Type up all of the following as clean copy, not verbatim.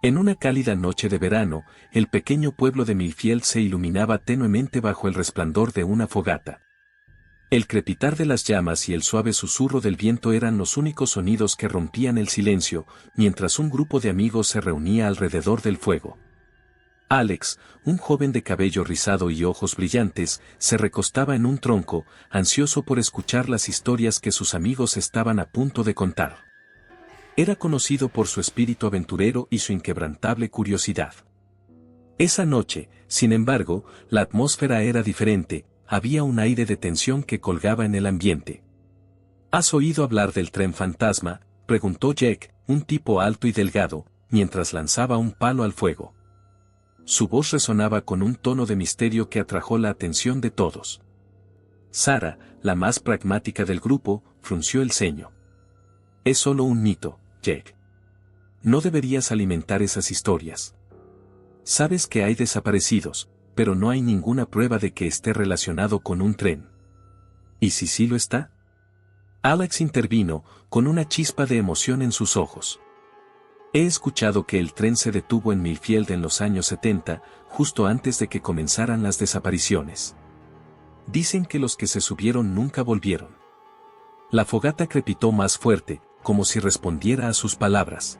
En una cálida noche de verano, el pequeño pueblo de Millfield se iluminaba tenuemente bajo el resplandor de una fogata. El crepitar de las llamas y el suave susurro del viento eran los únicos sonidos que rompían el silencio, mientras un grupo de amigos se reunía alrededor del fuego. Alex, un joven de cabello rizado y ojos brillantes, se recostaba en un tronco, ansioso por escuchar las historias que sus amigos estaban a punto de contar. Era conocido por su espíritu aventurero y su inquebrantable curiosidad. Esa noche, sin embargo, la atmósfera era diferente, había un aire de tensión que colgaba en el ambiente. ¿Has oído hablar del tren fantasma?, preguntó Jack, un tipo alto y delgado, mientras lanzaba un palo al fuego. Su voz resonaba con un tono de misterio que atrajo la atención de todos. Sarah, la más pragmática del grupo, frunció el ceño. Es solo un mito, Jack. No deberías alimentar esas historias. Sabes que hay desaparecidos, pero no hay ninguna prueba de que esté relacionado con un tren. ¿Y si sí lo está? Alex intervino, con una chispa de emoción en sus ojos. He escuchado que el tren se detuvo en Millfield en los años 70, justo antes de que comenzaran las desapariciones. Dicen que los que se subieron nunca volvieron. La fogata crepitó más fuerte, como si respondiera a sus palabras.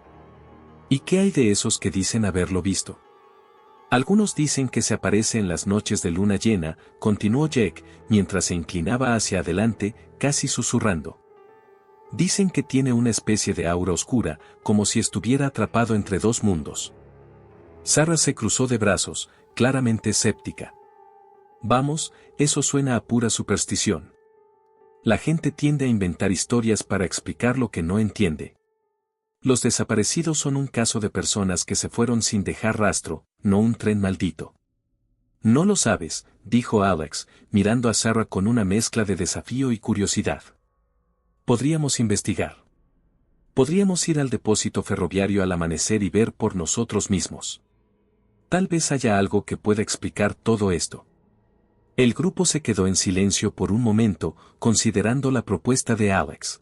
¿Y qué hay de esos que dicen haberlo visto? Algunos dicen que se aparece en las noches de luna llena, continuó Jack, mientras se inclinaba hacia adelante, casi susurrando. Dicen que tiene una especie de aura oscura, como si estuviera atrapado entre dos mundos. Sarah se cruzó de brazos, claramente escéptica. Vamos, eso suena a pura superstición. La gente tiende a inventar historias para explicar lo que no entiende. Los desaparecidos son un caso de personas que se fueron sin dejar rastro, no un tren maldito. No lo sabes, dijo Alex, mirando a Sarah con una mezcla de desafío y curiosidad. Podríamos investigar. Podríamos ir al depósito ferroviario al amanecer y ver por nosotros mismos. Tal vez haya algo que pueda explicar todo esto. El grupo se quedó en silencio por un momento, considerando la propuesta de Alex.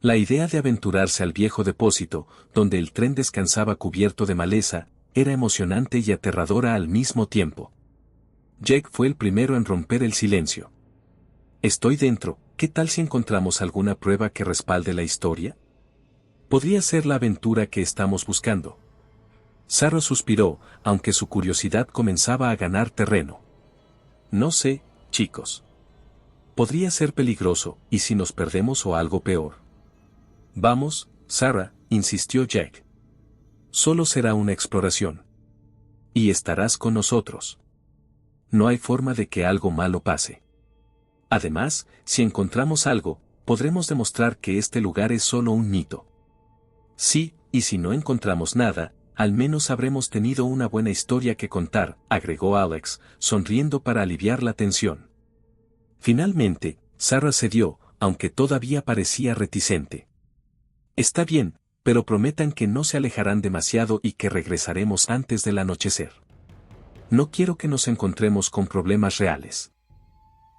La idea de aventurarse al viejo depósito, donde el tren descansaba cubierto de maleza, era emocionante y aterradora al mismo tiempo. Jack fue el primero en romper el silencio. Estoy dentro, ¿qué tal si encontramos alguna prueba que respalde la historia? Podría ser la aventura que estamos buscando. Sarah suspiró, aunque su curiosidad comenzaba a ganar terreno. No sé, chicos. Podría ser peligroso, ¿y si nos perdemos o algo peor? Vamos, Sarah, insistió Jack. Solo será una exploración. Y estarás con nosotros. No hay forma de que algo malo pase. Además, si encontramos algo, podremos demostrar que este lugar es solo un mito. Sí, y si no encontramos nada, al menos habremos tenido una buena historia que contar, agregó Alex, sonriendo para aliviar la tensión. Finalmente, Sarah cedió, aunque todavía parecía reticente. Está bien, pero prometan que no se alejarán demasiado y que regresaremos antes del anochecer. No quiero que nos encontremos con problemas reales.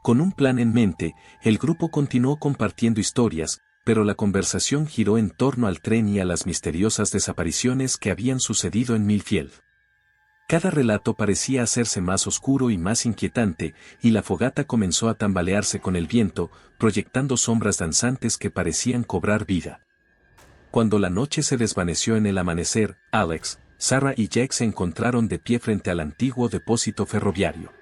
Con un plan en mente, el grupo continuó compartiendo historias, pero la conversación giró en torno al tren y a las misteriosas desapariciones que habían sucedido en Millfield. Cada relato parecía hacerse más oscuro y más inquietante, y la fogata comenzó a tambalearse con el viento, proyectando sombras danzantes que parecían cobrar vida. Cuando la noche se desvaneció en el amanecer, Alex, Sarah y Jack se encontraron de pie frente al antiguo depósito ferroviario.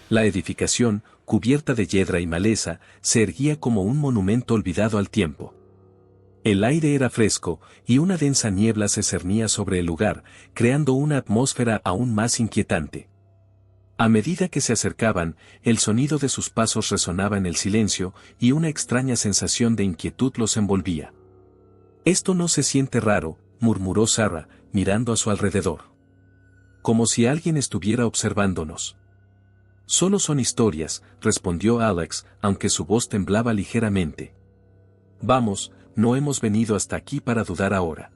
La edificación, cubierta de hiedra y maleza, se erguía como un monumento olvidado al tiempo. El aire era fresco, y una densa niebla se cernía sobre el lugar, creando una atmósfera aún más inquietante. A medida que se acercaban, el sonido de sus pasos resonaba en el silencio, y una extraña sensación de inquietud los envolvía. Esto no se siente raro, murmuró Sarah, mirando a su alrededor. Como si alguien estuviera observándonos. Solo son historias, respondió Alex, aunque su voz temblaba ligeramente. Vamos, no hemos venido hasta aquí para dudar ahora.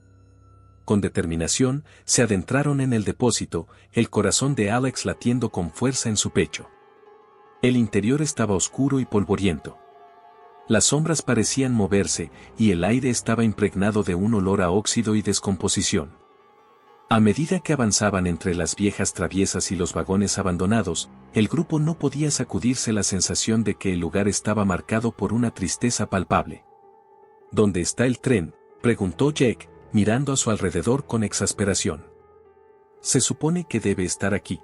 Con determinación, se adentraron en el depósito, el corazón de Alex latiendo con fuerza en su pecho. El interior estaba oscuro y polvoriento. Las sombras parecían moverse, y el aire estaba impregnado de un olor a óxido y descomposición. A medida que avanzaban entre las viejas traviesas y los vagones abandonados, el grupo no podía sacudirse la sensación de que el lugar estaba marcado por una tristeza palpable. ¿Dónde está el tren?, preguntó Jake, mirando a su alrededor con exasperación. Se supone que debe estar aquí.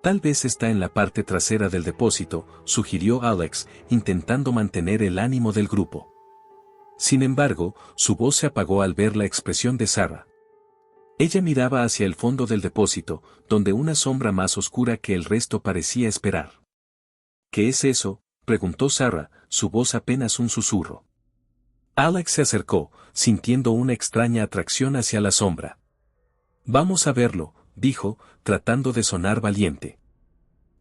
Tal vez está en la parte trasera del depósito, sugirió Alex, intentando mantener el ánimo del grupo. Sin embargo, su voz se apagó al ver la expresión de Sarah. Ella miraba hacia el fondo del depósito, donde una sombra más oscura que el resto parecía esperar. ¿Qué es eso?, preguntó Sarah, su voz apenas un susurro. Alex se acercó, sintiendo una extraña atracción hacia la sombra. Vamos a verlo, dijo, tratando de sonar valiente.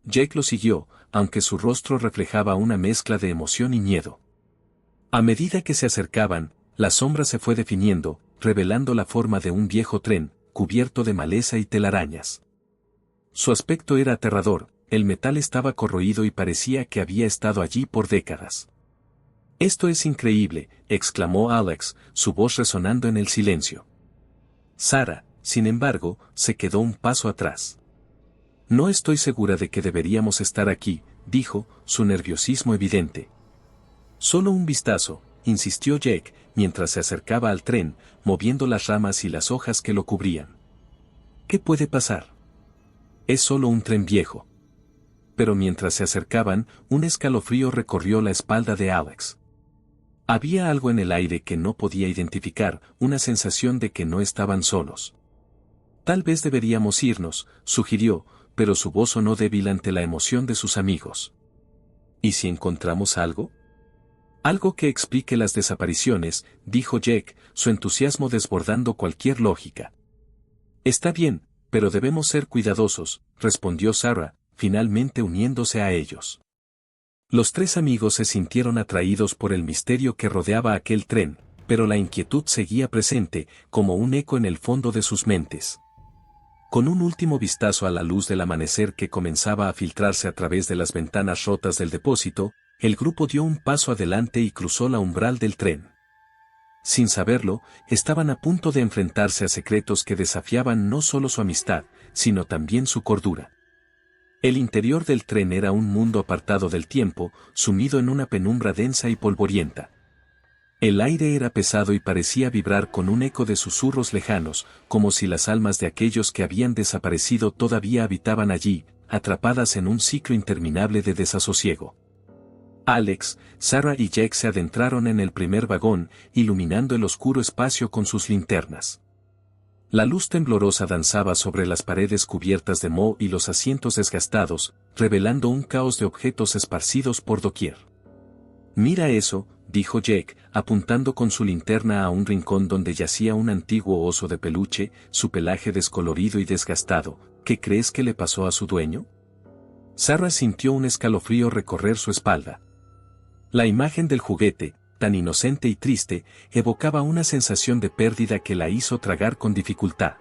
Jake lo siguió, aunque su rostro reflejaba una mezcla de emoción y miedo. A medida que se acercaban, la sombra se fue definiendo, revelando la forma de un viejo tren, cubierto de maleza y telarañas. Su aspecto era aterrador, el metal estaba corroído y parecía que había estado allí por décadas. «Esto es increíble», exclamó Alex, su voz resonando en el silencio. Sarah, sin embargo, se quedó un paso atrás. «No estoy segura de que deberíamos estar aquí», dijo, su nerviosismo evidente. «Solo un vistazo», insistió Jake, mientras se acercaba al tren, moviendo las ramas y las hojas que lo cubrían. «¿Qué puede pasar? Es solo un tren viejo». Pero mientras se acercaban, un escalofrío recorrió la espalda de Alex. Había algo en el aire que no podía identificar, una sensación de que no estaban solos. «Tal vez deberíamos irnos», sugirió, pero su voz sonó débil ante la emoción de sus amigos. «¿Y si encontramos algo?» «Algo que explique las desapariciones», dijo Jake, su entusiasmo desbordando cualquier lógica. «Está bien, pero debemos ser cuidadosos», respondió Sarah, finalmente uniéndose a ellos. Los tres amigos se sintieron atraídos por el misterio que rodeaba aquel tren, pero la inquietud seguía presente, como un eco en el fondo de sus mentes. Con un último vistazo a la luz del amanecer que comenzaba a filtrarse a través de las ventanas rotas del depósito, el grupo dio un paso adelante y cruzó la umbral del tren. Sin saberlo, estaban a punto de enfrentarse a secretos que desafiaban no solo su amistad, sino también su cordura. El interior del tren era un mundo apartado del tiempo, sumido en una penumbra densa y polvorienta. El aire era pesado y parecía vibrar con un eco de susurros lejanos, como si las almas de aquellos que habían desaparecido todavía habitaban allí, atrapadas en un ciclo interminable de desasosiego. Alex, Sarah y Jake se adentraron en el primer vagón, iluminando el oscuro espacio con sus linternas. La luz temblorosa danzaba sobre las paredes cubiertas de moho y los asientos desgastados, revelando un caos de objetos esparcidos por doquier. «Mira eso», dijo Jake, apuntando con su linterna a un rincón donde yacía un antiguo oso de peluche, su pelaje descolorido y desgastado. «¿Qué crees que le pasó a su dueño?». Sarah sintió un escalofrío recorrer su espalda. La imagen del juguete, tan inocente y triste, evocaba una sensación de pérdida que la hizo tragar con dificultad.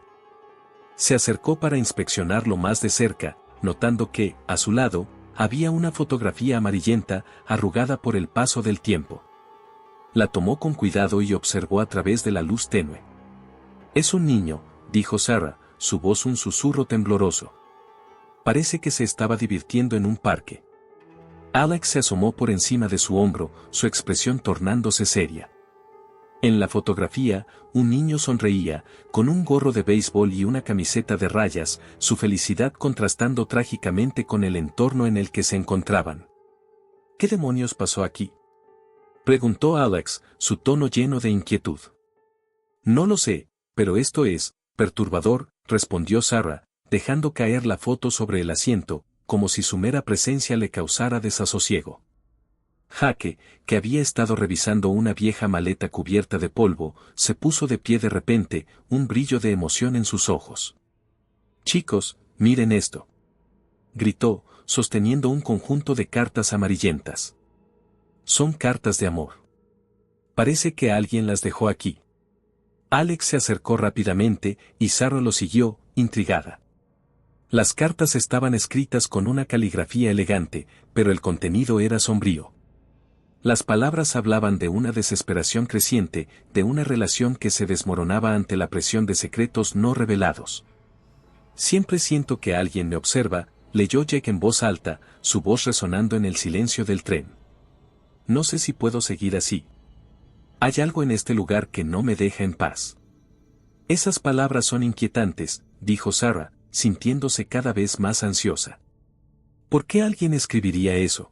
Se acercó para inspeccionarlo más de cerca, notando que, a su lado, había una fotografía amarillenta, arrugada por el paso del tiempo. La tomó con cuidado y observó a través de la luz tenue. «Es un niño», dijo Sarah, su voz un susurro tembloroso. «Parece que se estaba divirtiendo en un parque». Alex se asomó por encima de su hombro, su expresión tornándose seria. En la fotografía, un niño sonreía, con un gorro de béisbol y una camiseta de rayas, su felicidad contrastando trágicamente con el entorno en el que se encontraban. «¿Qué demonios pasó aquí?», preguntó Alex, su tono lleno de inquietud. «No lo sé, pero esto es perturbador», respondió Sarah, dejando caer la foto sobre el asiento, como si su mera presencia le causara desasosiego. Jake, que había estado revisando una vieja maleta cubierta de polvo, se puso de pie de repente, un brillo de emoción en sus ojos. «Chicos, miren esto», gritó, sosteniendo un conjunto de cartas amarillentas. «Son cartas de amor. Parece que alguien las dejó aquí». Alex se acercó rápidamente, y Sarah lo siguió, intrigada. Las cartas estaban escritas con una caligrafía elegante, pero el contenido era sombrío. Las palabras hablaban de una desesperación creciente, de una relación que se desmoronaba ante la presión de secretos no revelados. Siempre siento que alguien me observa, leyó Jack en voz alta, su voz resonando en el silencio del tren. No sé si puedo seguir así. Hay algo en este lugar que no me deja en paz. Esas palabras son inquietantes, dijo Sarah, sintiéndose cada vez más ansiosa. ¿Por qué alguien escribiría eso?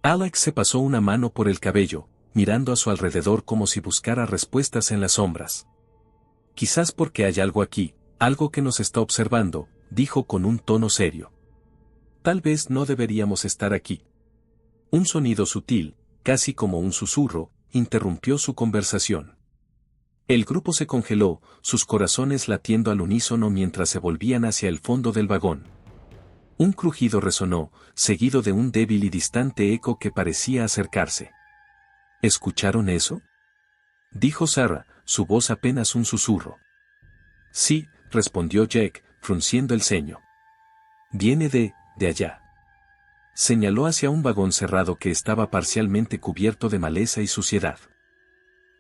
Alex se pasó una mano por el cabello, mirando a su alrededor como si buscara respuestas en las sombras. Quizás porque hay algo aquí, algo que nos está observando, dijo con un tono serio. Tal vez no deberíamos estar aquí. Un sonido sutil, casi como un susurro, interrumpió su conversación. El grupo se congeló, sus corazones latiendo al unísono mientras se volvían hacia el fondo del vagón. Un crujido resonó, seguido de un débil y distante eco que parecía acercarse. ¿Escucharon eso?, dijo Sarah, su voz apenas un susurro. Sí, respondió Jack, frunciendo el ceño. Viene de allá. Señaló hacia un vagón cerrado que estaba parcialmente cubierto de maleza y suciedad.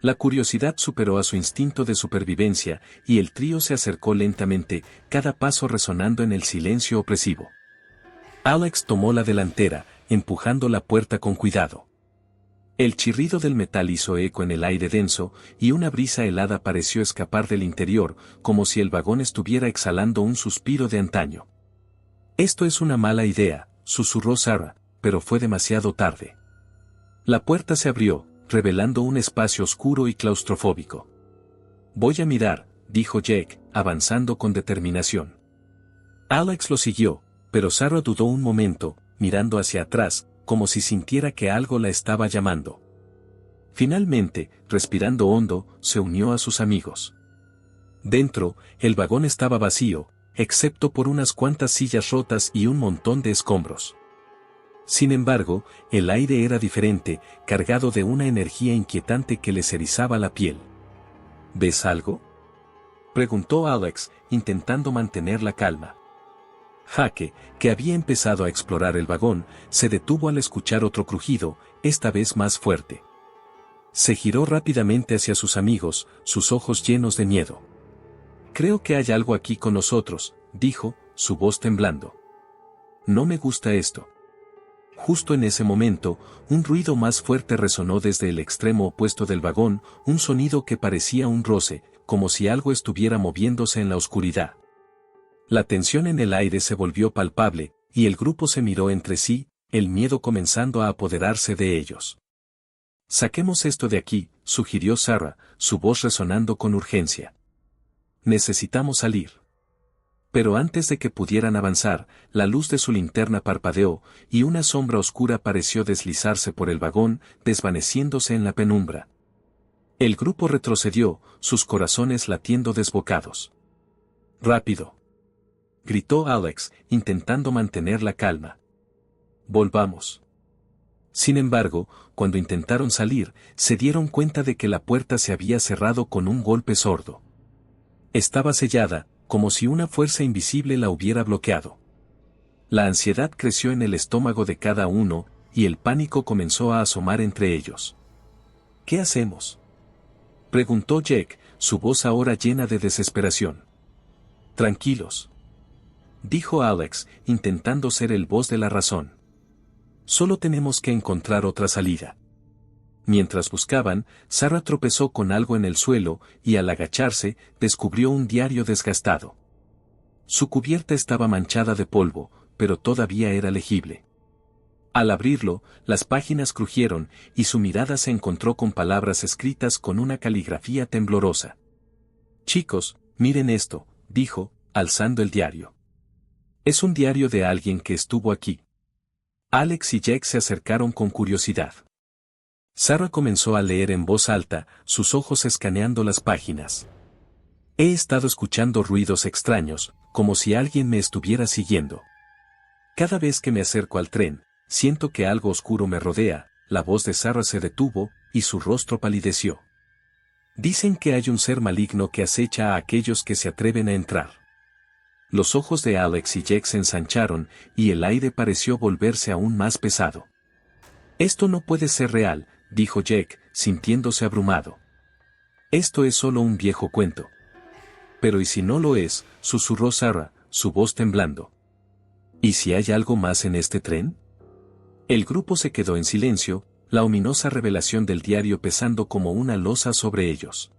La curiosidad superó a su instinto de supervivencia, y el trío se acercó lentamente, cada paso resonando en el silencio opresivo. Alex tomó la delantera, empujando la puerta con cuidado. El chirrido del metal hizo eco en el aire denso, y una brisa helada pareció escapar del interior, como si el vagón estuviera exhalando un suspiro de antaño. Esto es una mala idea, susurró Sarah, pero fue demasiado tarde. La puerta se abrió, revelando un espacio oscuro y claustrofóbico. Voy a mirar, dijo Jack, avanzando con determinación. Alex lo siguió, pero Sarah dudó un momento, mirando hacia atrás, como si sintiera que algo la estaba llamando. Finalmente, respirando hondo, se unió a sus amigos. Dentro, el vagón estaba vacío, excepto por unas cuantas sillas rotas y un montón de escombros. Sin embargo, el aire era diferente, cargado de una energía inquietante que les erizaba la piel. ¿Ves algo?, preguntó Alex, intentando mantener la calma. Jake, que había empezado a explorar el vagón, se detuvo al escuchar otro crujido, esta vez más fuerte. Se giró rápidamente hacia sus amigos, sus ojos llenos de miedo. Creo que hay algo aquí con nosotros, dijo, su voz temblando. No me gusta esto. Justo en ese momento, un ruido más fuerte resonó desde el extremo opuesto del vagón, un sonido que parecía un roce, como si algo estuviera moviéndose en la oscuridad. La tensión en el aire se volvió palpable, y el grupo se miró entre sí, el miedo comenzando a apoderarse de ellos. Saquemos esto de aquí, sugirió Sarah, su voz resonando con urgencia. Necesitamos salir. Pero antes de que pudieran avanzar, la luz de su linterna parpadeó, y una sombra oscura pareció deslizarse por el vagón, desvaneciéndose en la penumbra. El grupo retrocedió, sus corazones latiendo desbocados. «¡Rápido!», gritó Alex, intentando mantener la calma. «Volvamos». Sin embargo, cuando intentaron salir, se dieron cuenta de que la puerta se había cerrado con un golpe sordo. Estaba sellada, como si una fuerza invisible la hubiera bloqueado. La ansiedad creció en el estómago de cada uno, y el pánico comenzó a asomar entre ellos. «¿Qué hacemos?», preguntó Jack, su voz ahora llena de desesperación. «Tranquilos», dijo Alex, intentando ser el voz de la razón. «Solo tenemos que encontrar otra salida». Mientras buscaban, Sarah tropezó con algo en el suelo, y al agacharse, descubrió un diario desgastado. Su cubierta estaba manchada de polvo, pero todavía era legible. Al abrirlo, las páginas crujieron, y su mirada se encontró con palabras escritas con una caligrafía temblorosa. «Chicos, miren esto», dijo, alzando el diario. «Es un diario de alguien que estuvo aquí». Alex y Jack se acercaron con curiosidad. Sarah comenzó a leer en voz alta, sus ojos escaneando las páginas. «He estado escuchando ruidos extraños, como si alguien me estuviera siguiendo. Cada vez que me acerco al tren, siento que algo oscuro me rodea». La voz de Sarah se detuvo, y su rostro palideció. «Dicen que hay un ser maligno que acecha a aquellos que se atreven a entrar». Los ojos de Alex y Jack se ensancharon, y el aire pareció volverse aún más pesado. Esto no puede ser real, dijo Jack, sintiéndose abrumado. Esto es solo un viejo cuento. Pero ¿y si no lo es?, susurró Sarah, su voz temblando. ¿Y si hay algo más en este tren? El grupo se quedó en silencio, la ominosa revelación del diario pesando como una losa sobre ellos.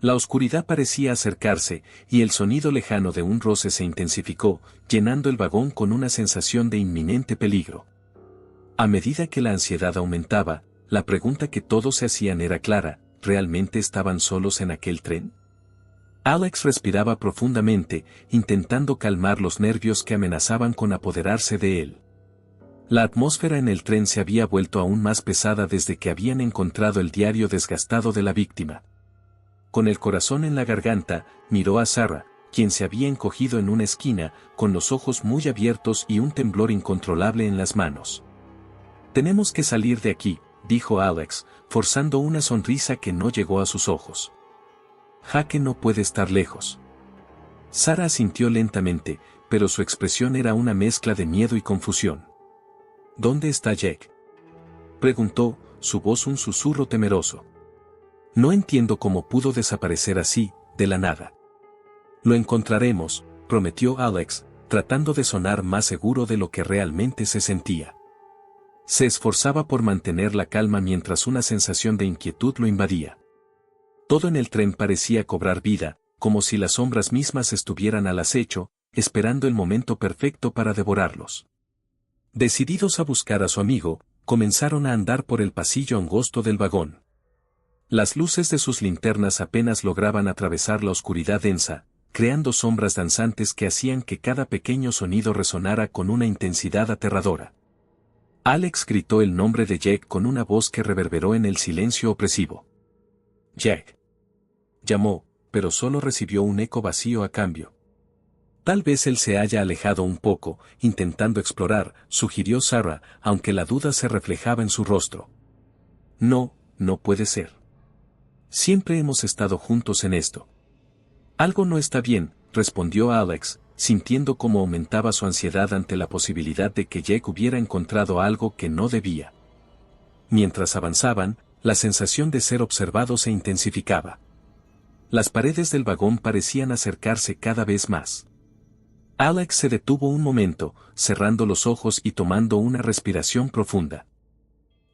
La oscuridad parecía acercarse, y el sonido lejano de un roce se intensificó, llenando el vagón con una sensación de inminente peligro. A medida que la ansiedad aumentaba, la pregunta que todos se hacían era clara: ¿realmente estaban solos en aquel tren? Alex respiraba profundamente, intentando calmar los nervios que amenazaban con apoderarse de él. La atmósfera en el tren se había vuelto aún más pesada desde que habían encontrado el diario desgastado de la víctima. Con el corazón en la garganta, miró a Sarah, quien se había encogido en una esquina, con los ojos muy abiertos y un temblor incontrolable en las manos. «Tenemos que salir de aquí», dijo Alex, forzando una sonrisa que no llegó a sus ojos. «Jake no puede estar lejos». Sarah asintió lentamente, pero su expresión era una mezcla de miedo y confusión. «¿Dónde está Jack?», preguntó, su voz un susurro temeroso. «No entiendo cómo pudo desaparecer así, de la nada». «Lo encontraremos», prometió Alex, tratando de sonar más seguro de lo que realmente se sentía. Se esforzaba por mantener la calma mientras una sensación de inquietud lo invadía. Todo en el tren parecía cobrar vida, como si las sombras mismas estuvieran al acecho, esperando el momento perfecto para devorarlos. Decididos a buscar a su amigo, comenzaron a andar por el pasillo angosto del vagón. Las luces de sus linternas apenas lograban atravesar la oscuridad densa, creando sombras danzantes que hacían que cada pequeño sonido resonara con una intensidad aterradora. Alex gritó el nombre de Jack con una voz que reverberó en el silencio opresivo. «Jack». Llamó, pero solo recibió un eco vacío a cambio. «Tal vez él se haya alejado un poco, intentando explorar», sugirió Sarah, aunque la duda se reflejaba en su rostro. «No, no puede ser. Siempre hemos estado juntos en esto». «Algo no está bien», respondió Alex, sintiendo cómo aumentaba su ansiedad ante la posibilidad de que Jack hubiera encontrado algo que no debía. Mientras avanzaban, la sensación de ser observado se intensificaba. Las paredes del vagón parecían acercarse cada vez más. Alex se detuvo un momento, cerrando los ojos y tomando una respiración profunda.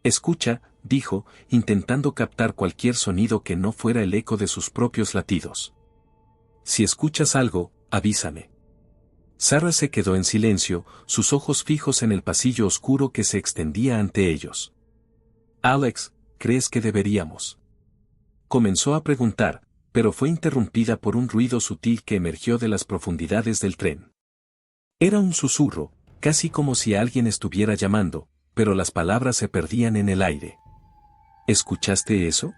«Escucha», dijo, intentando captar cualquier sonido que no fuera el eco de sus propios latidos. «Si escuchas algo, avísame». Sarah se quedó en silencio, sus ojos fijos en el pasillo oscuro que se extendía ante ellos. «Alex, ¿crees que deberíamos?», comenzó a preguntar, pero fue interrumpida por un ruido sutil que emergió de las profundidades del tren. Era un susurro, casi como si alguien estuviera llamando, pero las palabras se perdían en el aire. «¿Escuchaste eso?»,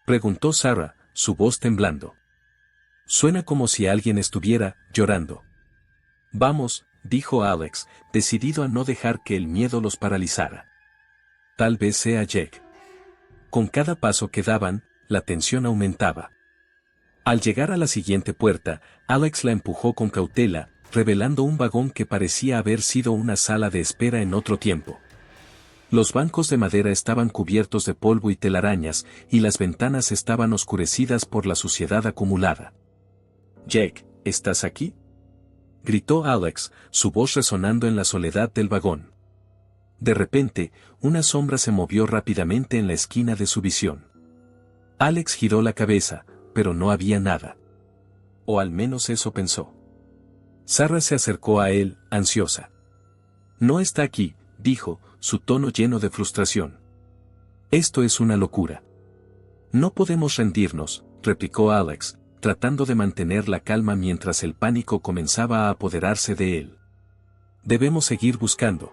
preguntó Sarah, su voz temblando. «Suena como si alguien estuviera llorando». «Vamos», dijo Alex, decidido a no dejar que el miedo los paralizara. «Tal vez sea Jack». Con cada paso que daban, la tensión aumentaba. Al llegar a la siguiente puerta, Alex la empujó con cautela, revelando un vagón que parecía haber sido una sala de espera en otro tiempo. Los bancos de madera estaban cubiertos de polvo y telarañas, y las ventanas estaban oscurecidas por la suciedad acumulada. «Jack, ¿estás aquí?», gritó Alex, su voz resonando en la soledad del vagón. De repente, una sombra se movió rápidamente en la esquina de su visión. Alex giró la cabeza, pero no había nada. O al menos eso pensó. Sarah se acercó a él, ansiosa. «No está aquí», dijo, su tono lleno de frustración. «Esto es una locura». «No podemos rendirnos», replicó Alex, tratando de mantener la calma mientras el pánico comenzaba a apoderarse de él. «Debemos seguir buscando».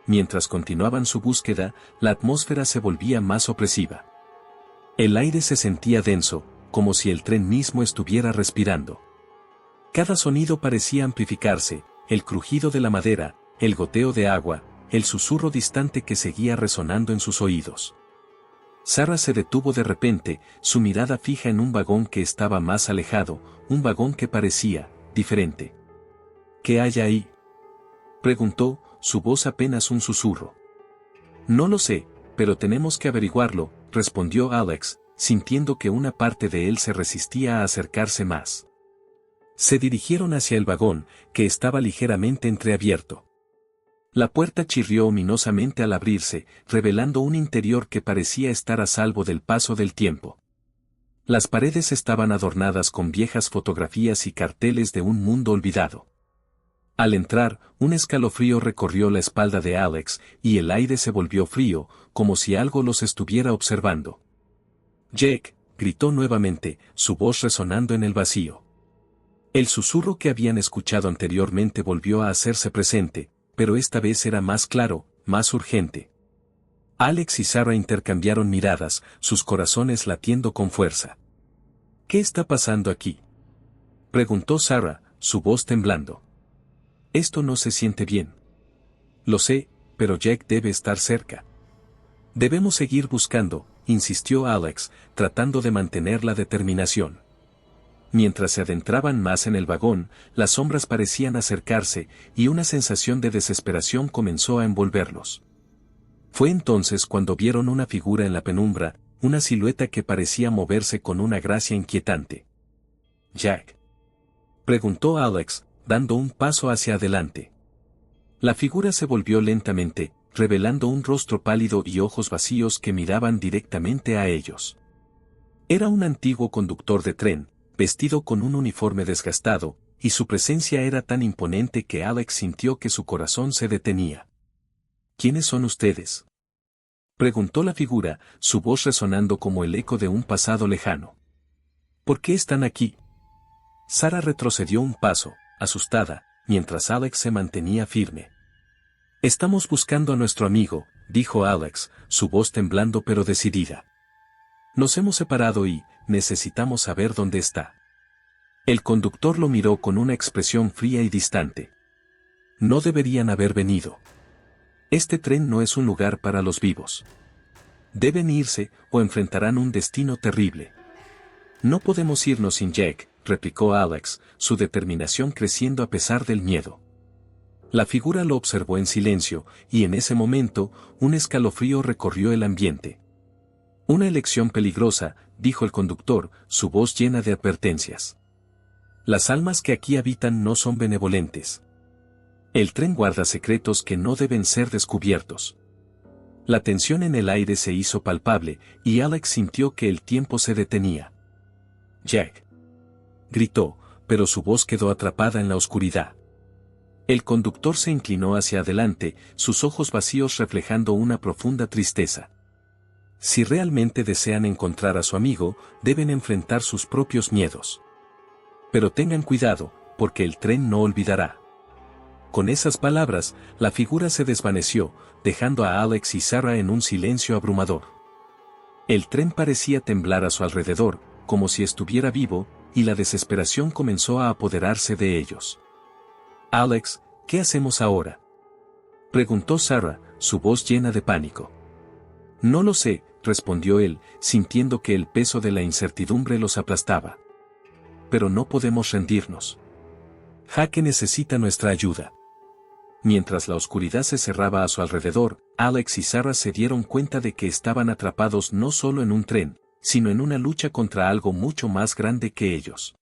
Mientras continuaban su búsqueda, la atmósfera se volvía más opresiva. El aire se sentía denso, como si el tren mismo estuviera respirando. Cada sonido parecía amplificarse, el crujido de la madera, el goteo de agua, el susurro distante que seguía resonando en sus oídos. Sarah se detuvo de repente, su mirada fija en un vagón que estaba más alejado, un vagón que parecía diferente. «¿Qué hay ahí?», preguntó, su voz apenas un susurro. No lo sé, pero tenemos que averiguarlo, respondió Alex, sintiendo que una parte de él se resistía a acercarse más. Se dirigieron hacia el vagón, que estaba ligeramente entreabierto. La puerta chirrió ominosamente al abrirse, revelando un interior que parecía estar a salvo del paso del tiempo. Las paredes estaban adornadas con viejas fotografías y carteles de un mundo olvidado. Al entrar, un escalofrío recorrió la espalda de Alex, y el aire se volvió frío, como si algo los estuviera observando. «Jake», gritó nuevamente, su voz resonando en el vacío. El susurro que habían escuchado anteriormente volvió a hacerse presente, pero esta vez era más claro, más urgente. Alex y Sarah intercambiaron miradas, sus corazones latiendo con fuerza. «¿Qué está pasando aquí?», preguntó Sarah, su voz temblando. «Esto no se siente bien». «Lo sé, pero Jack debe estar cerca». «Debemos seguir buscando», insistió Alex, tratando de mantener la determinación. Mientras se adentraban más en el vagón, las sombras parecían acercarse, y una sensación de desesperación comenzó a envolverlos. Fue entonces cuando vieron una figura en la penumbra, una silueta que parecía moverse con una gracia inquietante. «¿Jack?», preguntó Alex, dando un paso hacia adelante. La figura se volvió lentamente, revelando un rostro pálido y ojos vacíos que miraban directamente a ellos. Era un antiguo conductor de tren, vestido con un uniforme desgastado, y su presencia era tan imponente que Alex sintió que su corazón se detenía. «¿Quiénes son ustedes?», preguntó la figura, su voz resonando como el eco de un pasado lejano. «¿Por qué están aquí?». Sarah retrocedió un paso, asustada, mientras Alex se mantenía firme. «Estamos buscando a nuestro amigo», dijo Alex, su voz temblando pero decidida. «Nos hemos separado y necesitamos saber dónde está». El conductor lo miró con una expresión fría y distante. «No deberían haber venido. Este tren no es un lugar para los vivos. Deben irse o enfrentarán un destino terrible». «No podemos irnos sin Jack», replicó Alex, su determinación creciendo a pesar del miedo. La figura lo observó en silencio, y en ese momento, un escalofrío recorrió el ambiente. «Una elección peligrosa», dijo el conductor, su voz llena de advertencias. «Las almas que aquí habitan no son benevolentes. El tren guarda secretos que no deben ser descubiertos». La tensión en el aire se hizo palpable, y Alex sintió que el tiempo se detenía. «Jack», gritó, pero su voz quedó atrapada en la oscuridad. El conductor se inclinó hacia adelante, sus ojos vacíos reflejando una profunda tristeza. «Si realmente desean encontrar a su amigo, deben enfrentar sus propios miedos. Pero tengan cuidado, porque el tren no olvidará». Con esas palabras, la figura se desvaneció, dejando a Alex y Sarah en un silencio abrumador. El tren parecía temblar a su alrededor, como si estuviera vivo, y la desesperación comenzó a apoderarse de ellos. «Alex, ¿qué hacemos ahora?», preguntó Sarah, su voz llena de pánico. «No lo sé», respondió él, sintiendo que el peso de la incertidumbre los aplastaba. «Pero no podemos rendirnos. Jake necesita nuestra ayuda». Mientras la oscuridad se cerraba a su alrededor, Alex y Sarah se dieron cuenta de que estaban atrapados no solo en un tren, sino en una lucha contra algo mucho más grande que ellos.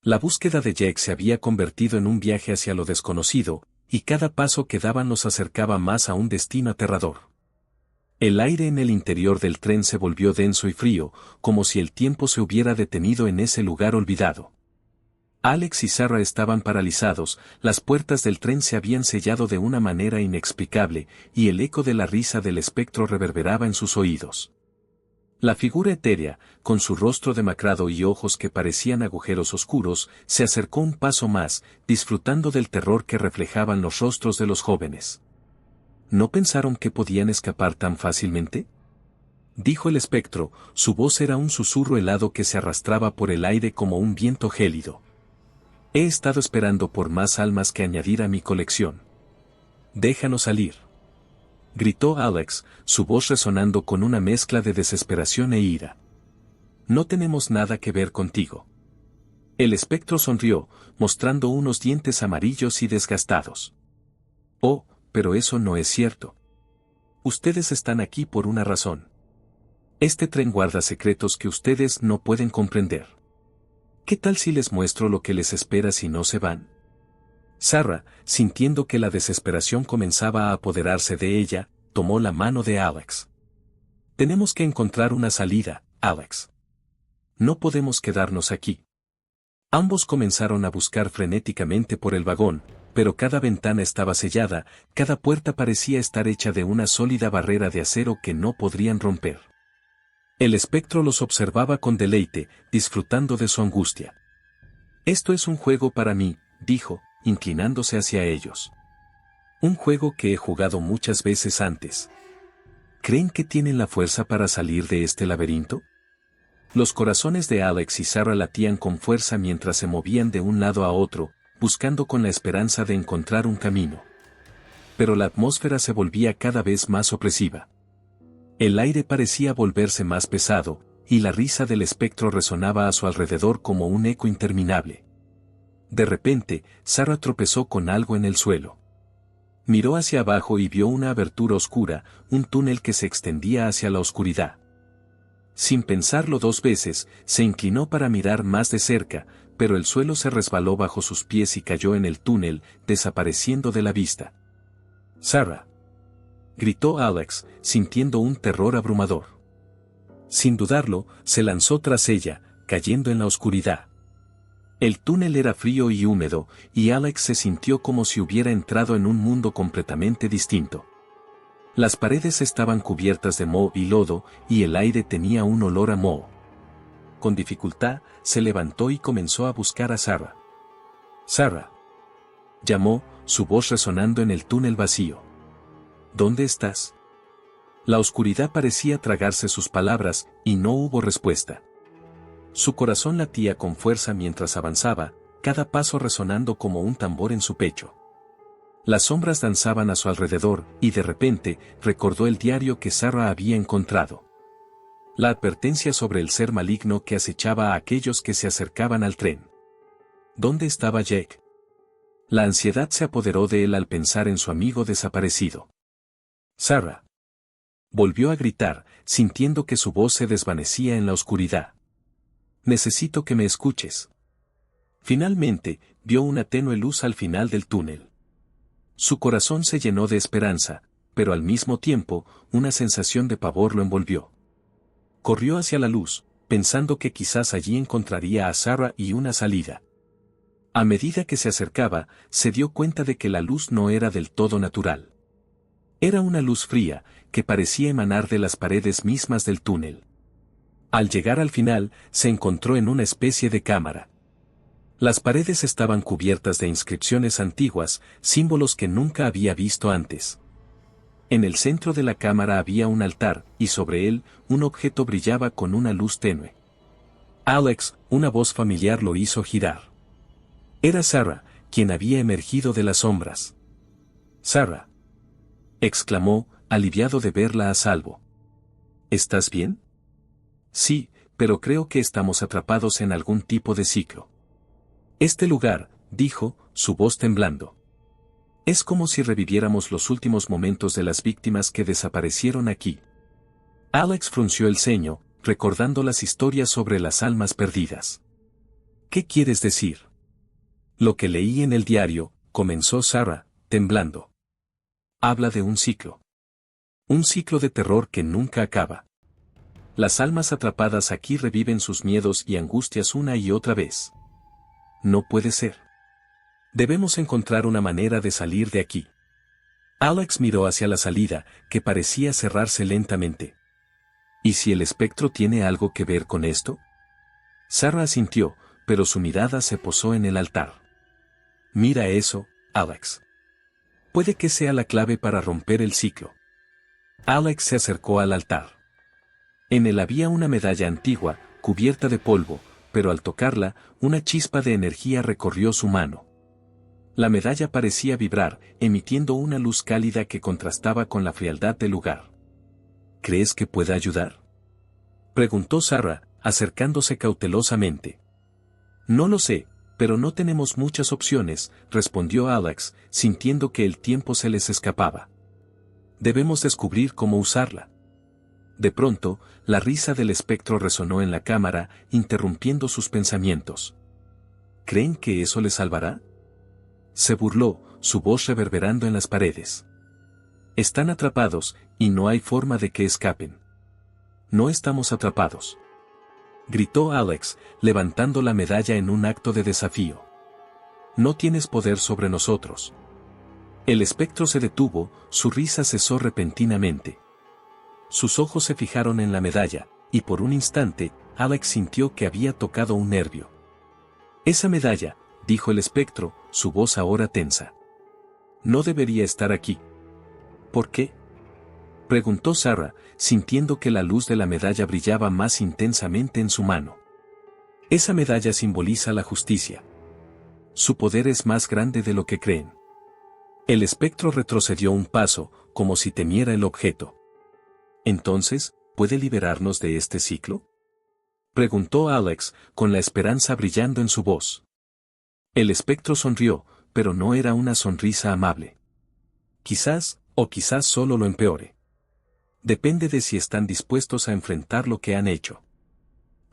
La búsqueda de Jack se había convertido en un viaje hacia lo desconocido, y cada paso que daban los acercaba más a un destino aterrador. El aire en el interior del tren se volvió denso y frío, como si el tiempo se hubiera detenido en ese lugar olvidado. Alex y Sarah estaban paralizados, las puertas del tren se habían sellado de una manera inexplicable, y el eco de la risa del espectro reverberaba en sus oídos. La figura etérea, con su rostro demacrado y ojos que parecían agujeros oscuros, se acercó un paso más, disfrutando del terror que reflejaban los rostros de los jóvenes. ¿No pensaron que podían escapar tan fácilmente?, dijo el espectro, su voz era un susurro helado que se arrastraba por el aire como un viento gélido. «He estado esperando por más almas que añadir a mi colección. Déjanos salir», gritó Alex, su voz resonando con una mezcla de desesperación e ira. «No tenemos nada que ver contigo». El espectro sonrió, mostrando unos dientes amarillos y desgastados. «Oh, pero eso no es cierto». Ustedes están aquí por una razón. Este tren guarda secretos que ustedes no pueden comprender. ¿Qué tal si les muestro lo que les espera si no se van? Sarah, sintiendo que la desesperación comenzaba a apoderarse de ella, tomó la mano de Alex. Tenemos que encontrar una salida, Alex. No podemos quedarnos aquí. Ambos comenzaron a buscar frenéticamente por el vagón, pero cada ventana estaba sellada, cada puerta parecía estar hecha de una sólida barrera de acero que no podrían romper. El espectro los observaba con deleite, disfrutando de su angustia. Esto es un juego para mí, dijo, inclinándose hacia ellos. Un juego que he jugado muchas veces antes. ¿Creen que tienen la fuerza para salir de este laberinto? Los corazones de Alex y Sarah latían con fuerza mientras se movían de un lado a otro, buscando con la esperanza de encontrar un camino. Pero la atmósfera se volvía cada vez más opresiva. El aire parecía volverse más pesado, y la risa del espectro resonaba a su alrededor como un eco interminable. De repente, Sarah tropezó con algo en el suelo. Miró hacia abajo y vio una abertura oscura, un túnel que se extendía hacia la oscuridad. Sin pensarlo dos veces, se inclinó para mirar más de cerca, pero el suelo se resbaló bajo sus pies y cayó en el túnel, desapareciendo de la vista. «Sarah», gritó Alex, sintiendo un terror abrumador. Sin dudarlo, se lanzó tras ella, cayendo en la oscuridad. El túnel era frío y húmedo, y Alex se sintió como si hubiera entrado en un mundo completamente distinto. Las paredes estaban cubiertas de moho y lodo, y el aire tenía un olor a moho. Con dificultad, se levantó y comenzó a buscar a Sarah. «Sarah», llamó, su voz resonando en el túnel vacío. «¿Dónde estás?» La oscuridad parecía tragarse sus palabras, y no hubo respuesta. Su corazón latía con fuerza mientras avanzaba, cada paso resonando como un tambor en su pecho. Las sombras danzaban a su alrededor, y de repente, recordó el diario que Sarah había encontrado. La advertencia sobre el ser maligno que acechaba a aquellos que se acercaban al tren. ¿Dónde estaba Jake? La ansiedad se apoderó de él al pensar en su amigo desaparecido. «Sarah», volvió a gritar, sintiendo que su voz se desvanecía en la oscuridad. «Necesito que me escuches». Finalmente, vio una tenue luz al final del túnel. Su corazón se llenó de esperanza, pero al mismo tiempo, una sensación de pavor lo envolvió. Corrió hacia la luz, pensando que quizás allí encontraría a Sarah y una salida. A medida que se acercaba, se dio cuenta de que la luz no era del todo natural. Era una luz fría, que parecía emanar de las paredes mismas del túnel. Al llegar al final, se encontró en una especie de cámara. Las paredes estaban cubiertas de inscripciones antiguas, símbolos que nunca había visto antes. En el centro de la cámara había un altar, y sobre él, un objeto brillaba con una luz tenue. «Alex», una voz familiar lo hizo girar. Era Sarah, quien había emergido de las sombras. «Sarah», exclamó, aliviado de verla a salvo. «¿Estás bien?» «Sí, pero creo que estamos atrapados en algún tipo de ciclo». «Este lugar», dijo, su voz temblando. «Es como si reviviéramos los últimos momentos de las víctimas que desaparecieron aquí». Alex frunció el ceño, recordando las historias sobre las almas perdidas. «¿Qué quieres decir?» «Lo que leí en el diario», comenzó Sarah, temblando. «Habla de un ciclo. Un ciclo de terror que nunca acaba. Las almas atrapadas aquí reviven sus miedos y angustias una y otra vez. No puede ser. Debemos encontrar una manera de salir de aquí». Alex miró hacia la salida, que parecía cerrarse lentamente. ¿Y si el espectro tiene algo que ver con esto? Sarah asintió, pero su mirada se posó en el altar. «Mira eso, Alex. Puede que sea la clave para romper el ciclo». Alex se acercó al altar. En él había una medalla antigua, cubierta de polvo, pero al tocarla, una chispa de energía recorrió su mano. La medalla parecía vibrar, emitiendo una luz cálida que contrastaba con la frialdad del lugar. «¿Crees que pueda ayudar?», preguntó Sarah, acercándose cautelosamente. «No lo sé, pero no tenemos muchas opciones», respondió Alex, sintiendo que el tiempo se les escapaba. Debemos descubrir cómo usarla. De pronto, la risa del espectro resonó en la cámara, interrumpiendo sus pensamientos. ¿Creen que eso les salvará? Se burló, su voz reverberando en las paredes. Están atrapados, y no hay forma de que escapen. No estamos atrapados, gritó Alex, levantando la medalla en un acto de desafío. No tienes poder sobre nosotros. El espectro se detuvo, su risa cesó repentinamente. Sus ojos se fijaron en la medalla, y por un instante, Alex sintió que había tocado un nervio. Esa medalla, dijo el espectro, su voz ahora tensa. No debería estar aquí. ¿Por qué? Preguntó Sarah, sintiendo que la luz de la medalla brillaba más intensamente en su mano. Esa medalla simboliza la justicia. Su poder es más grande de lo que creen. El espectro retrocedió un paso, como si temiera el objeto. Entonces, ¿puede liberarnos de este ciclo? Preguntó Alex, con la esperanza brillando en su voz. El espectro sonrió, pero no era una sonrisa amable. Quizás, o quizás solo lo empeore. Depende de si están dispuestos a enfrentar lo que han hecho.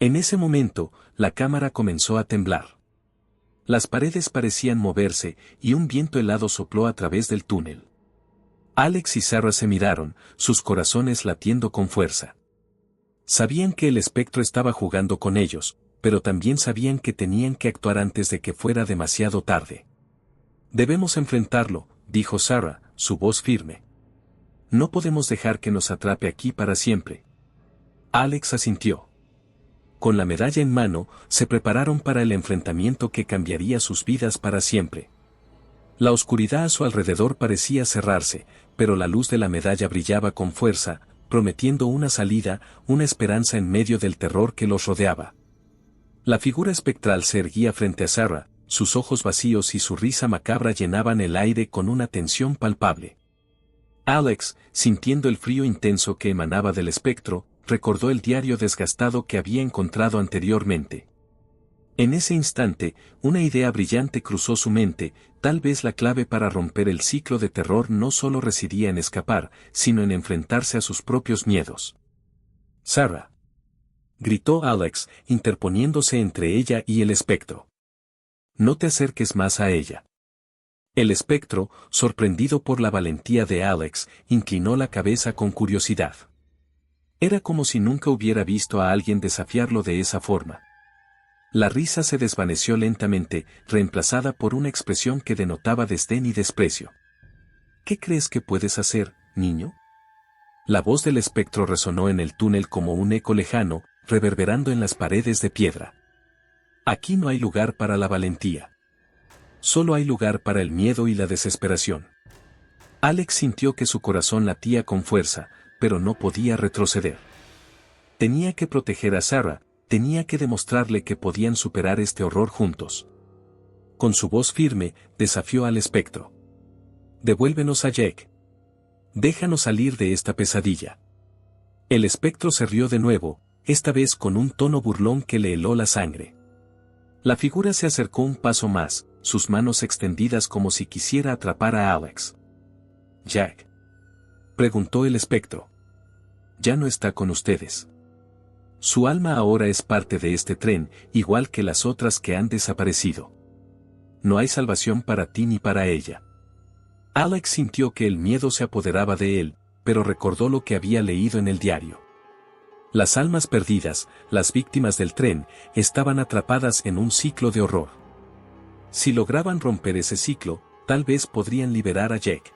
En ese momento, la cámara comenzó a temblar. Las paredes parecían moverse, y un viento helado sopló a través del túnel. Alex y Sarah se miraron, sus corazones latiendo con fuerza. Sabían que el espectro estaba jugando con ellos, pero también sabían que tenían que actuar antes de que fuera demasiado tarde. Debemos enfrentarlo, dijo Sarah, su voz firme. No podemos dejar que nos atrape aquí para siempre. Alex asintió. Con la medalla en mano, se prepararon para el enfrentamiento que cambiaría sus vidas para siempre. La oscuridad a su alrededor parecía cerrarse, pero la luz de la medalla brillaba con fuerza, prometiendo una salida, una esperanza en medio del terror que los rodeaba. La figura espectral se erguía frente a Sarah, sus ojos vacíos y su risa macabra llenaban el aire con una tensión palpable. Alex, sintiendo el frío intenso que emanaba del espectro, recordó el diario desgastado que había encontrado anteriormente. En ese instante, una idea brillante cruzó su mente, tal vez la clave para romper el ciclo de terror no solo residía en escapar, sino en enfrentarse a sus propios miedos. «Sarah», gritó Alex, interponiéndose entre ella y el espectro. «No te acerques más a ella». El espectro, sorprendido por la valentía de Alex, inclinó la cabeza con curiosidad. Era como si nunca hubiera visto a alguien desafiarlo de esa forma. La risa se desvaneció lentamente, reemplazada por una expresión que denotaba desdén y desprecio. ¿Qué crees que puedes hacer, niño? La voz del espectro resonó en el túnel como un eco lejano, reverberando en las paredes de piedra. Aquí no hay lugar para la valentía. Solo hay lugar para el miedo y la desesperación. Alex sintió que su corazón latía con fuerza, pero no podía retroceder. Tenía que proteger a Sarah, tenía que demostrarle que podían superar este horror juntos. Con su voz firme, desafió al espectro. «Devuélvenos a Jake. Déjanos salir de esta pesadilla». El espectro se rió de nuevo, esta vez con un tono burlón que le heló la sangre. La figura se acercó un paso más, sus manos extendidas como si quisiera atrapar a Alex. «Jack», preguntó el espectro. «Ya no está con ustedes. Su alma ahora es parte de este tren, igual que las otras que han desaparecido. No hay salvación para ti ni para ella». Alex sintió que el miedo se apoderaba de él, pero recordó lo que había leído en el diario. Las almas perdidas, las víctimas del tren, estaban atrapadas en un ciclo de horror. Si lograban romper ese ciclo, tal vez podrían liberar a Jake.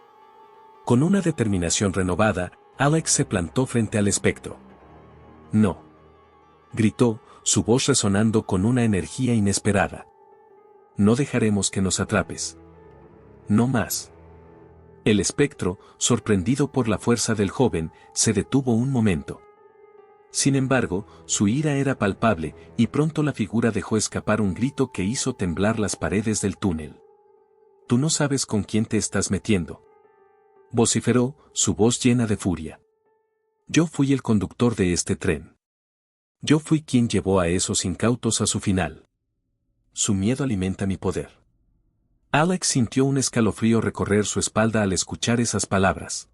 Con una determinación renovada, Alex se plantó frente al espectro. «No», gritó, su voz resonando con una energía inesperada. «No dejaremos que nos atrapes. No más». El espectro, sorprendido por la fuerza del joven, se detuvo un momento. Sin embargo, su ira era palpable, y pronto la figura dejó escapar un grito que hizo temblar las paredes del túnel. «Tú no sabes con quién te estás metiendo», vociferó, su voz llena de furia. «Yo fui el conductor de este tren. Yo fui quien llevó a esos incautos a su final. Su miedo alimenta mi poder». Alex sintió un escalofrío recorrer su espalda al escuchar esas palabras.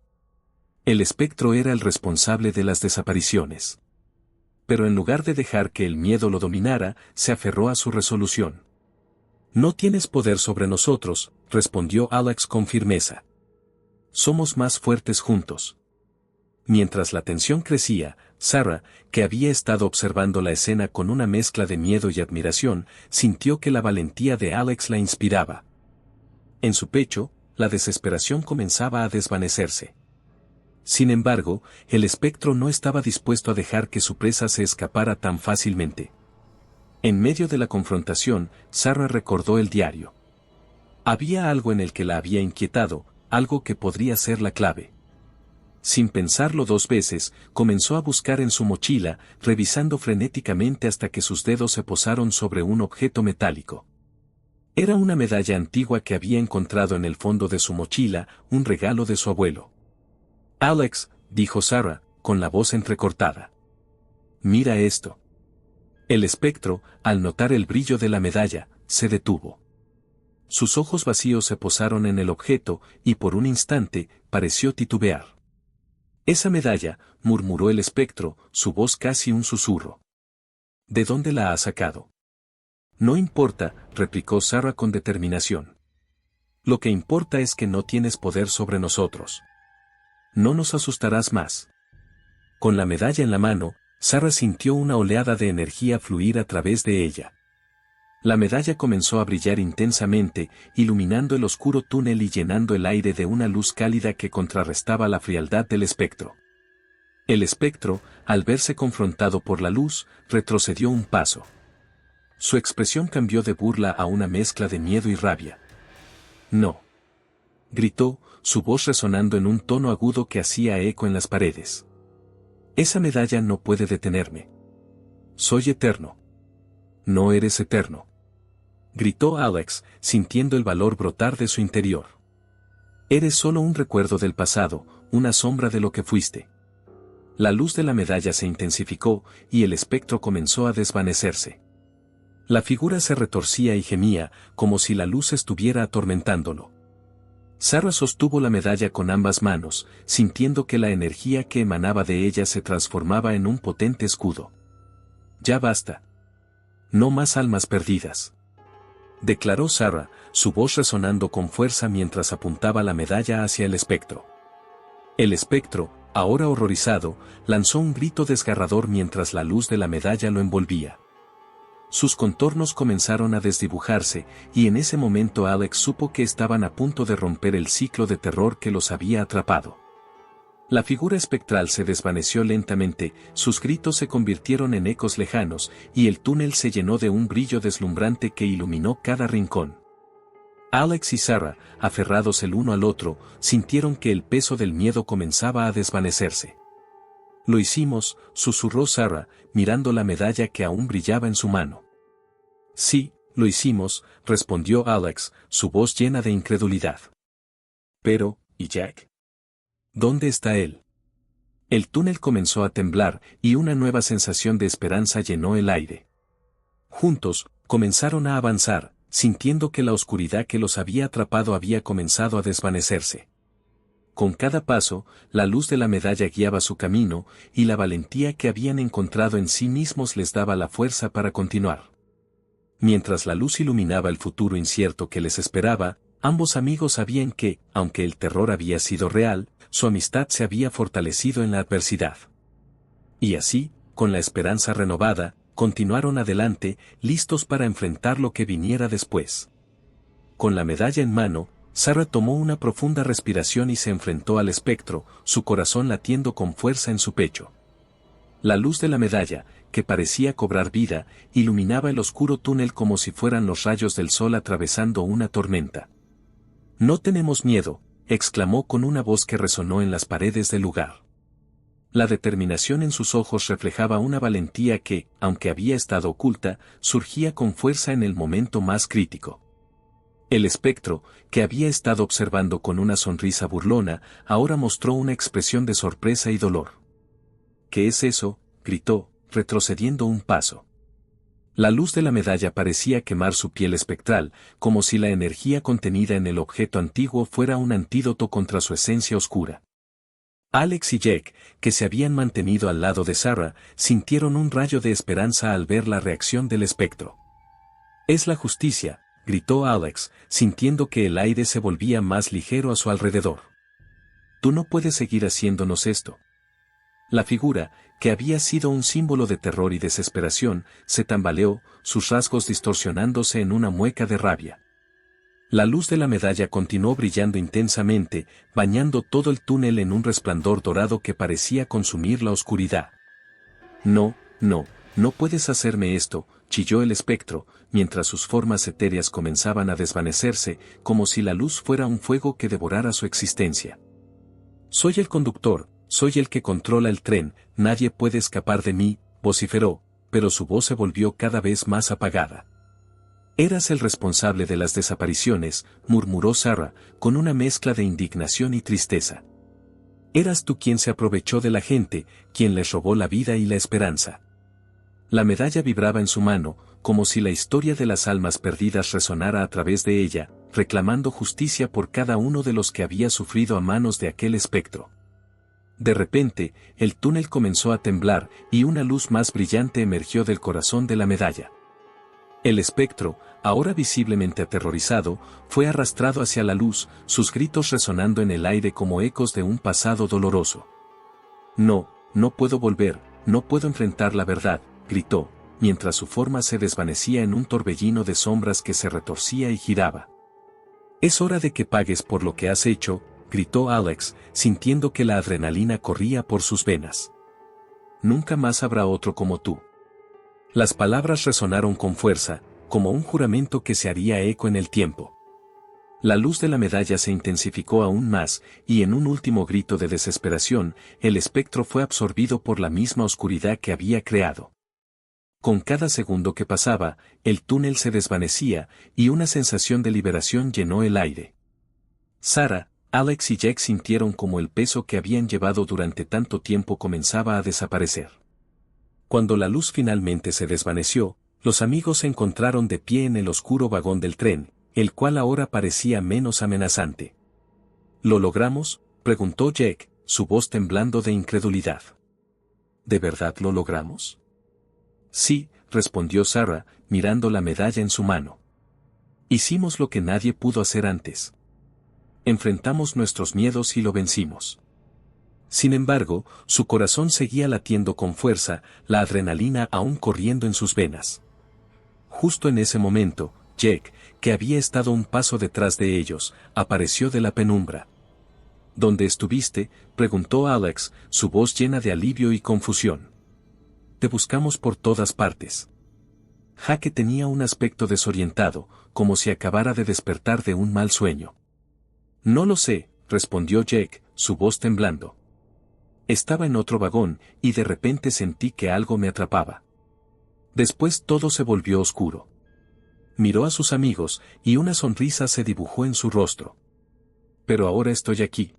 El espectro era el responsable de las desapariciones. Pero en lugar de dejar que el miedo lo dominara, se aferró a su resolución. No tienes poder sobre nosotros, respondió Alex con firmeza. Somos más fuertes juntos. Mientras la tensión crecía, Sarah, que había estado observando la escena con una mezcla de miedo y admiración, sintió que la valentía de Alex la inspiraba. En su pecho, la desesperación comenzaba a desvanecerse. Sin embargo, el espectro no estaba dispuesto a dejar que su presa se escapara tan fácilmente. En medio de la confrontación, Sarah recordó el diario. Había algo en el que la había inquietado, algo que podría ser la clave. Sin pensarlo dos veces, comenzó a buscar en su mochila, revisando frenéticamente hasta que sus dedos se posaron sobre un objeto metálico. Era una medalla antigua que había encontrado en el fondo de su mochila, un regalo de su abuelo. Alex, dijo Sarah, con la voz entrecortada. Mira esto. El espectro, al notar el brillo de la medalla, se detuvo. Sus ojos vacíos se posaron en el objeto, y por un instante, pareció titubear. Esa medalla, murmuró el espectro, su voz casi un susurro. ¿De dónde la ha sacado? No importa, replicó Sarah con determinación. Lo que importa es que no tienes poder sobre nosotros. No nos asustarás más. Con la medalla en la mano, Sarah sintió una oleada de energía fluir a través de ella. La medalla comenzó a brillar intensamente, iluminando el oscuro túnel y llenando el aire de una luz cálida que contrarrestaba la frialdad del espectro. El espectro, al verse confrontado por la luz, retrocedió un paso. Su expresión cambió de burla a una mezcla de miedo y rabia. No. Gritó, su voz resonando en un tono agudo que hacía eco en las paredes. Esa medalla no puede detenerme. Soy eterno. No eres eterno. Gritó Alex, sintiendo el valor brotar de su interior. Eres solo un recuerdo del pasado, una sombra de lo que fuiste. La luz de la medalla se intensificó, y el espectro comenzó a desvanecerse. La figura se retorcía y gemía, como si la luz estuviera atormentándolo. Sarah sostuvo la medalla con ambas manos, sintiendo que la energía que emanaba de ella se transformaba en un potente escudo. Ya basta. No más almas perdidas. Declaró Sarah, su voz resonando con fuerza mientras apuntaba la medalla hacia el espectro. El espectro, ahora horrorizado, lanzó un grito desgarrador mientras la luz de la medalla lo envolvía. Sus contornos comenzaron a desdibujarse, y en ese momento Alex supo que estaban a punto de romper el ciclo de terror que los había atrapado. La figura espectral se desvaneció lentamente, sus gritos se convirtieron en ecos lejanos, y el túnel se llenó de un brillo deslumbrante que iluminó cada rincón. Alex y Sarah, aferrados el uno al otro, sintieron que el peso del miedo comenzaba a desvanecerse. Lo hicimos, susurró Sarah, mirando la medalla que aún brillaba en su mano. Sí, lo hicimos, respondió Alex, su voz llena de incredulidad. Pero, ¿y Jack? ¿Dónde está él? El túnel comenzó a temblar, y una nueva sensación de esperanza llenó el aire. Juntos, comenzaron a avanzar, sintiendo que la oscuridad que los había atrapado había comenzado a desvanecerse. Con cada paso, la luz de la medalla guiaba su camino, y la valentía que habían encontrado en sí mismos les daba la fuerza para continuar. Mientras la luz iluminaba el futuro incierto que les esperaba, ambos amigos sabían que, aunque el terror había sido real, su amistad se había fortalecido en la adversidad. Y así, con la esperanza renovada, continuaron adelante, listos para enfrentar lo que viniera después. Con la medalla en mano, Sarah tomó una profunda respiración y se enfrentó al espectro, su corazón latiendo con fuerza en su pecho. La luz de la medalla, que parecía cobrar vida, iluminaba el oscuro túnel como si fueran los rayos del sol atravesando una tormenta. «No tenemos miedo», exclamó con una voz que resonó en las paredes del lugar. La determinación en sus ojos reflejaba una valentía que, aunque había estado oculta, surgía con fuerza en el momento más crítico. El espectro, que había estado observando con una sonrisa burlona, ahora mostró una expresión de sorpresa y dolor. «¿Qué es eso?», gritó, retrocediendo un paso. La luz de la medalla parecía quemar su piel espectral, como si la energía contenida en el objeto antiguo fuera un antídoto contra su esencia oscura. Alex y Jack, que se habían mantenido al lado de Sarah, sintieron un rayo de esperanza al ver la reacción del espectro. «Es la justicia», gritó Alex, sintiendo que el aire se volvía más ligero a su alrededor. «Tú no puedes seguir haciéndonos esto». La figura, que había sido un símbolo de terror y desesperación, se tambaleó, sus rasgos distorsionándose en una mueca de rabia. La luz de la medalla continuó brillando intensamente, bañando todo el túnel en un resplandor dorado que parecía consumir la oscuridad. «No, no, no puedes hacerme esto», chilló el espectro, mientras sus formas etéreas comenzaban a desvanecerse, como si la luz fuera un fuego que devorara su existencia. «Soy el conductor, soy el que controla el tren, nadie puede escapar de mí», vociferó, pero su voz se volvió cada vez más apagada. «Eras el responsable de las desapariciones», murmuró Sarah, con una mezcla de indignación y tristeza. «Eras tú quien se aprovechó de la gente, quien les robó la vida y la esperanza». La medalla vibraba en su mano, como si la historia de las almas perdidas resonara a través de ella, reclamando justicia por cada uno de los que había sufrido a manos de aquel espectro. De repente, el túnel comenzó a temblar y una luz más brillante emergió del corazón de la medalla. El espectro, ahora visiblemente aterrorizado, fue arrastrado hacia la luz, sus gritos resonando en el aire como ecos de un pasado doloroso. «No, no puedo volver, no puedo enfrentar la verdad», gritó, mientras su forma se desvanecía en un torbellino de sombras que se retorcía y giraba. «Es hora de que pagues por lo que has hecho», gritó Alex, sintiendo que la adrenalina corría por sus venas. «Nunca más habrá otro como tú». Las palabras resonaron con fuerza, como un juramento que se haría eco en el tiempo. La luz de la medalla se intensificó aún más, y en un último grito de desesperación, el espectro fue absorbido por la misma oscuridad que había creado. Con cada segundo que pasaba, el túnel se desvanecía, y una sensación de liberación llenó el aire. Sarah, Alex y Jack sintieron como el peso que habían llevado durante tanto tiempo comenzaba a desaparecer. Cuando la luz finalmente se desvaneció, los amigos se encontraron de pie en el oscuro vagón del tren, el cual ahora parecía menos amenazante. «¿Lo logramos?», preguntó Jack, su voz temblando de incredulidad. «¿De verdad lo logramos?». «Sí», respondió Sarah, mirando la medalla en su mano. «Hicimos lo que nadie pudo hacer antes. Enfrentamos nuestros miedos y lo vencimos». Sin embargo, su corazón seguía latiendo con fuerza, la adrenalina aún corriendo en sus venas. Justo en ese momento, Jack, que había estado un paso detrás de ellos, apareció de la penumbra. «¿Dónde estuviste?», preguntó Alex, su voz llena de alivio y confusión. «Te buscamos por todas partes». Jack tenía un aspecto desorientado, como si acabara de despertar de un mal sueño. «No lo sé», respondió Jack, su voz temblando. «Estaba en otro vagón, y de repente sentí que algo me atrapaba». Después todo se volvió oscuro. Miró a sus amigos, y una sonrisa se dibujó en su rostro. «Pero ahora estoy aquí».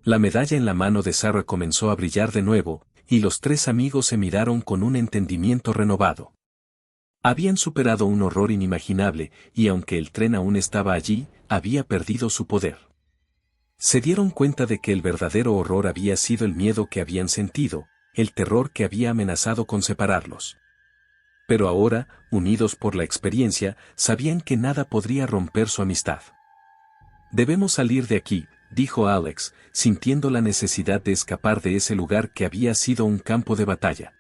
La medalla en la mano de Sarah comenzó a brillar de nuevo, y los tres amigos se miraron con un entendimiento renovado. Habían superado un horror inimaginable, y aunque el tren aún estaba allí, había perdido su poder. Se dieron cuenta de que el verdadero horror había sido el miedo que habían sentido, el terror que había amenazado con separarlos. Pero ahora, unidos por la experiencia, sabían que nada podría romper su amistad. «Debemos salir de aquí», dijo Alex, sintiendo la necesidad de escapar de ese lugar que había sido un campo de batalla.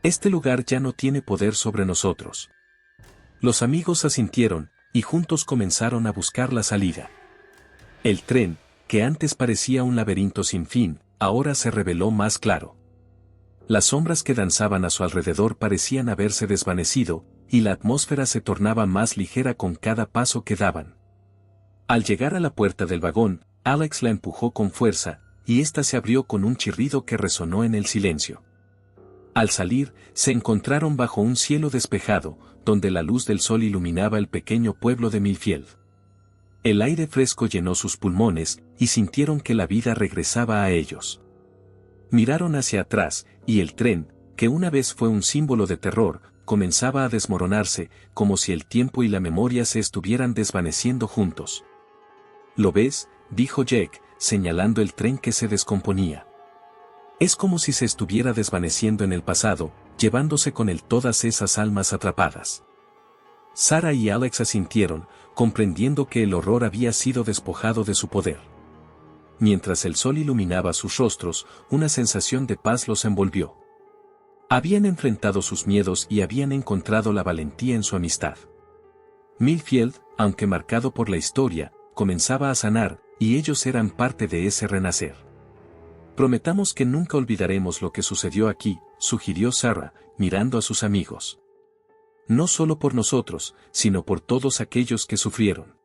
«Este lugar ya no tiene poder sobre nosotros». Los amigos asintieron, y juntos comenzaron a buscar la salida. El tren, que antes parecía un laberinto sin fin, ahora se reveló más claro. Las sombras que danzaban a su alrededor parecían haberse desvanecido, y la atmósfera se tornaba más ligera con cada paso que daban. Al llegar a la puerta del vagón, Alex la empujó con fuerza, y ésta se abrió con un chirrido que resonó en el silencio. Al salir, se encontraron bajo un cielo despejado, donde la luz del sol iluminaba el pequeño pueblo de Millfield. El aire fresco llenó sus pulmones, y sintieron que la vida regresaba a ellos. Miraron hacia atrás, y el tren, que una vez fue un símbolo de terror, comenzaba a desmoronarse, como si el tiempo y la memoria se estuvieran desvaneciendo juntos. «¿Lo ves?», dijo Jack, señalando el tren que se descomponía. Es como si se estuviera desvaneciendo en el pasado, llevándose con él todas esas almas atrapadas. Sarah y Alex asintieron, comprendiendo que el horror había sido despojado de su poder. Mientras el sol iluminaba sus rostros, una sensación de paz los envolvió. Habían enfrentado sus miedos y habían encontrado la valentía en su amistad. Millfield, aunque marcado por la historia, comenzaba a sanar, y ellos eran parte de ese renacer. Prometamos que nunca olvidaremos lo que sucedió aquí, sugirió Sarah, mirando a sus amigos. No solo por nosotros, sino por todos aquellos que sufrieron.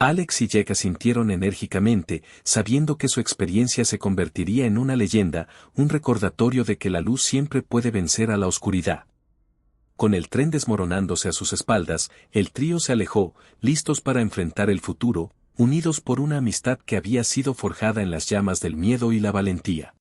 Alex y Jack asintieron enérgicamente, sabiendo que su experiencia se convertiría en una leyenda, un recordatorio de que la luz siempre puede vencer a la oscuridad. Con el tren desmoronándose a sus espaldas, el trío se alejó, listos para enfrentar el futuro, unidos por una amistad que había sido forjada en las llamas del miedo y la valentía.